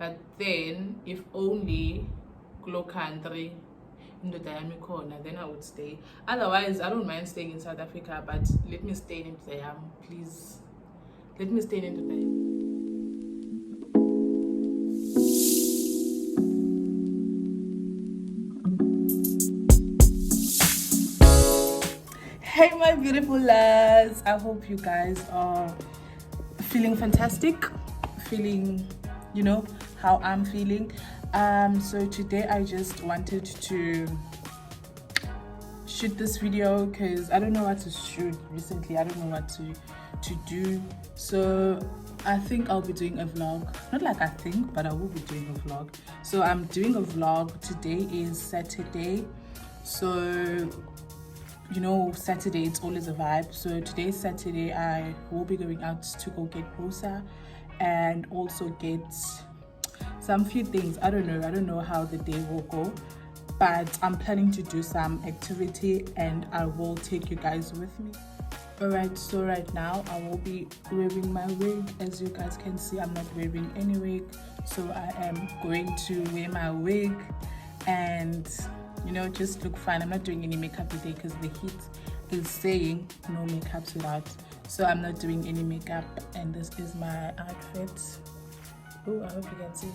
but then if only kulo country indoda yami khona, then I would stay. Otherwise, I don't mind staying in South Africa, but let me stay in indoda yami, please. Let me stay in indoda yami. Hey my beautiful lads, I hope you guys are feeling fantastic, feeling, you know, how I'm feeling. So today I just wanted to shoot this video because I don't know what to shoot recently. I don't know what to do. So I think I'll be doing a vlog. Not like I think, but I will be doing a vlog. So I'm doing a vlog. Today is Saturday. So you know, Saturday it's always a vibe. So today's Saturday, I will be going out to go get grocer and also get some few things. I don't know how the day will go, but I'm planning to do some activity and I will take you guys with me. Alright, so right now I will be wearing my wig. As you guys can see, I'm not wearing any wig, so I am going to wear my wig and, you know, just look fine. I'm not doing any makeup today because the heat is saying no makeups without, so I'm not doing any makeup. And this is my outfit. Oh, I hope you can see.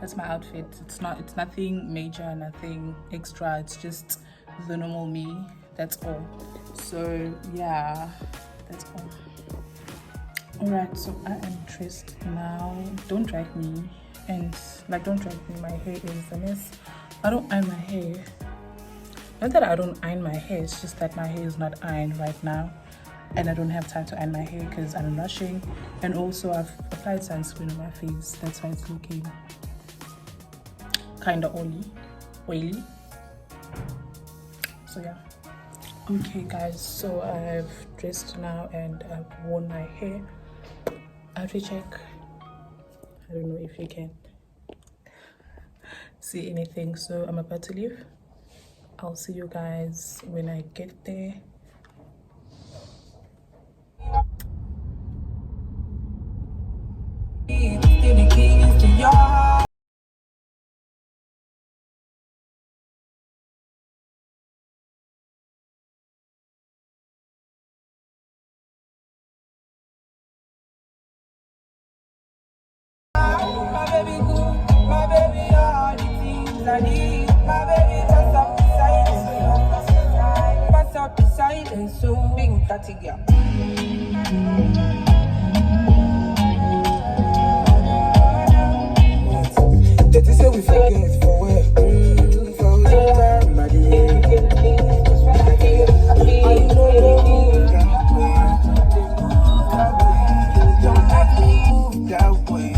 That's my outfit. It's nothing major, nothing extra. It's just the normal me. That's all. So yeah, that's all. Alright, so I am dressed now. Don't drag me, and like, don't drag me. My hair is a mess. I don't iron my hair. Not that I don't iron my hair, it's just that my hair is not ironed right now and I don't have time to iron my hair because I'm rushing, and also I've applied sunscreen on my face. That's why it's looking kind of oily. So yeah. Okay guys, so I've dressed now and I've worn my hair. I have to check. I don't know if you can see anything, so I'm about to leave. I'll see you guys when I get there. My baby good, my baby all the things I need. My baby pass up the silence, pass up the silence, so big tatty girl. That is how we forget for where 2000 my dear. I know don't act me move that way.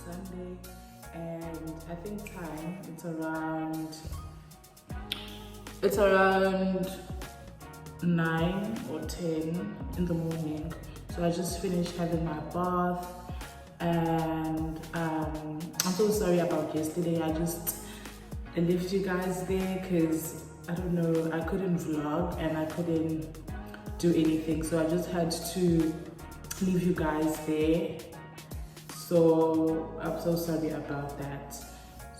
Sunday, and I think time it's around 9 or 10 in the morning. So I just finished having my bath, and I'm so sorry about yesterday. I just left you guys there because I don't know, I couldn't vlog and I couldn't do anything, so I just had to leave you guys there. So I'm so sorry about that.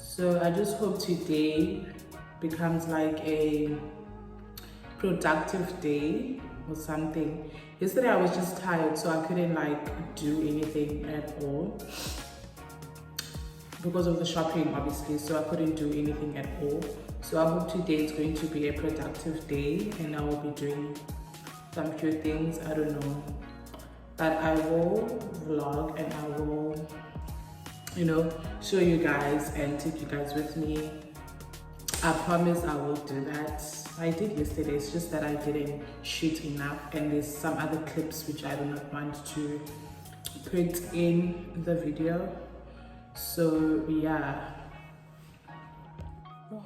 So I just hope today becomes like a productive day or something. Yesterday I was just tired, so I couldn't like do anything at all because of the shopping, obviously, so I couldn't do anything at all. So I hope today is going to be a productive day and I will be doing some few things, I don't know, but I will vlog and I will, you know, show you guys and take you guys with me. I promise I will do that. I did yesterday, it's just that I didn't shoot enough, and there's some other clips which I do not want to put in the video. So yeah. Oh,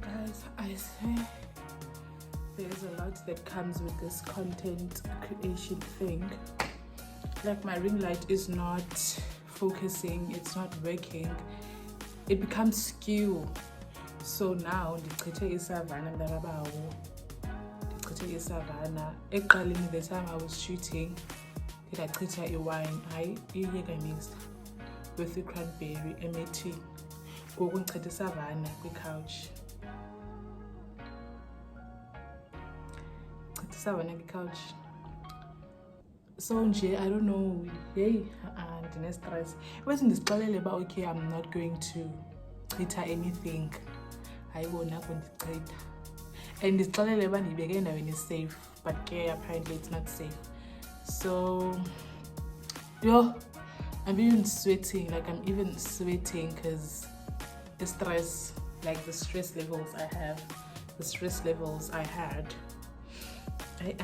guys, I say there's a lot that comes with this content creation thing. Like my ring light is not focusing, it's not working, it becomes skew. So now ndichithe isavana mntakabawo, ndichithe isavana. Ekuqaleni, the time I was shooting, ndachitha iwine, hayi iyeka mixed with the cranberry emethi. Ngoku ndichithe isavana kwi-couch. Ndichithe isavana kwi-couch. So nje, I don't know, hey, ndine-stress. Bese ndizixelele uba okay, I'm not going to chitha anything. Hayiwona kundichitha. And ndizixelele uba ndiyibeke endaweni safe, but apparently it's not safe. So, yo, I'm even sweating because the stress, like the stress levels I had. And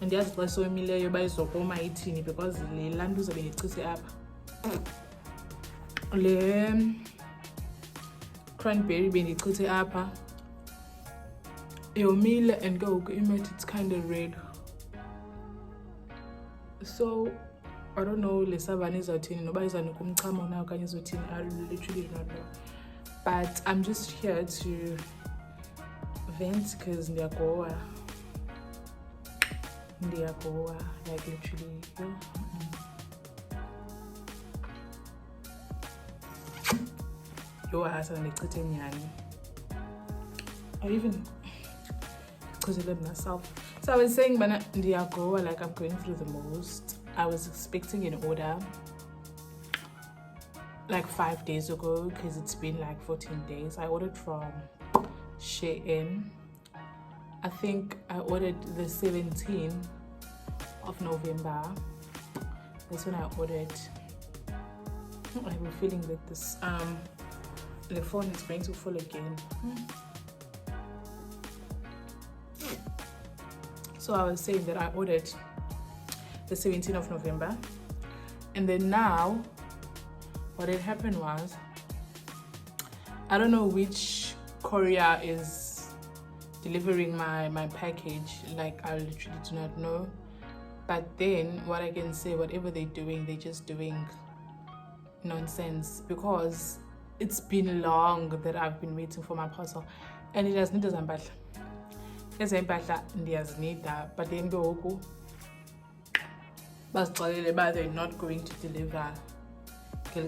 andiyazi xa somileyo bayizokoma ithini because le lanto uzabe ndichithe apha. Le cranberry bendichithe apha yomile, and go it's kind of red. So I don't know le savana izawuthini, noba izanika umchamo na okanye izothini, I literally do not know. But I'm just here to vent because ndiyagoa, like literally. Yo, hasa ndichithe nyani. I even chithe myself. So I was saying, bana ndiyagoa, like I'm going through the most. I was expecting an order like 5 days ago because it's been like 14 days. I ordered from CHIT. I think I ordered the 17th of November. That's when I ordered. I have a feeling that this the phone is going to fall again. So I was saying that I ordered the 17th of November, and then now what had happened was, I don't know which courier is delivering my package. Like, I literally do not know. But then what I can say, whatever they're doing, they're just doing nonsense, because it's been long that I've been waiting for my parcel, and it does need a zambahla. But then go but they're not going to deliver. Oh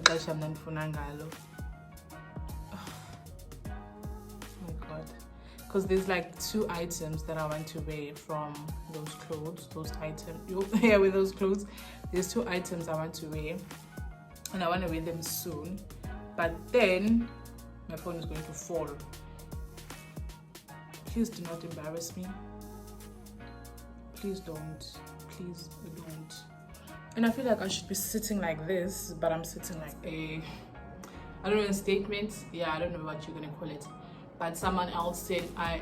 my god. Because there's like 2 items that I want to wear from those clothes, with those clothes. There's 2 items I want to wear, and I want to wear them soon. But then my phone is going to fall. Please do not embarrass me. Please don't. Please don't. And I feel like I should be sitting like this, but I'm sitting like a, I don't know, a statement. Yeah, I don't know what you're gonna call it. But someone else said I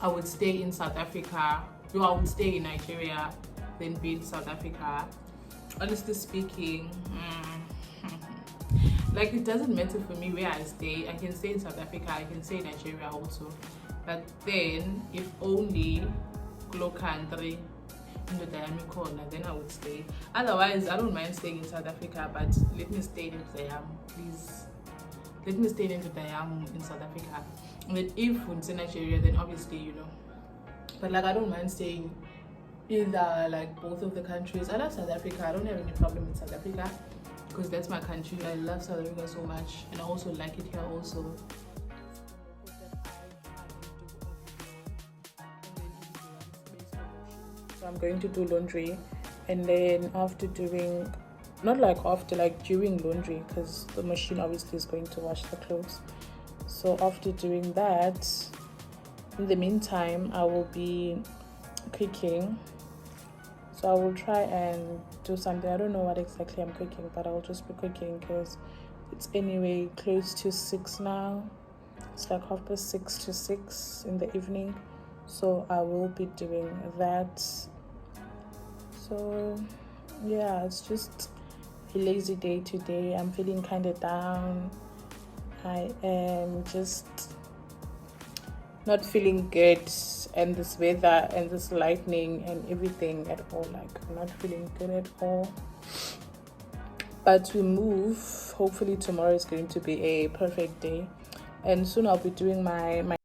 would stay in South Africa. I would stay in Nigeria, then be in South Africa honestly speaking, like it doesn't matter for me where I stay. I can stay in South Africa, I can stay in Nigeria also, but then if only Glo country in the Diami corner, then I would stay. Otherwise, I don't mind staying in South Africa, but let me stay in Diam, please. Let me stay in Diam in South Africa. And then if it's in Nigeria, then obviously, you know. But like I don't mind staying either, like both of the countries. I love South Africa. I don't have any problem with South Africa because that's my country. I love South Africa so much, and I also like it here also. So I'm going to do laundry, and then after doing, not like after, like during laundry, because the machine obviously is going to wash the clothes. So after doing that, in the meantime, I will be cooking. So I will try and do something. I don't know what exactly I'm cooking, but I'll just be cooking because it's anyway close to 6 now. It's like 6:30 to 6 in the evening. So I will be doing that. So yeah, it's just a lazy day today. I'm feeling kind of down. I am just not feeling good, and this weather and this lightning and everything at all, like I'm not feeling good at all. But we move. Hopefully tomorrow is going to be a perfect day, and soon I'll be doing my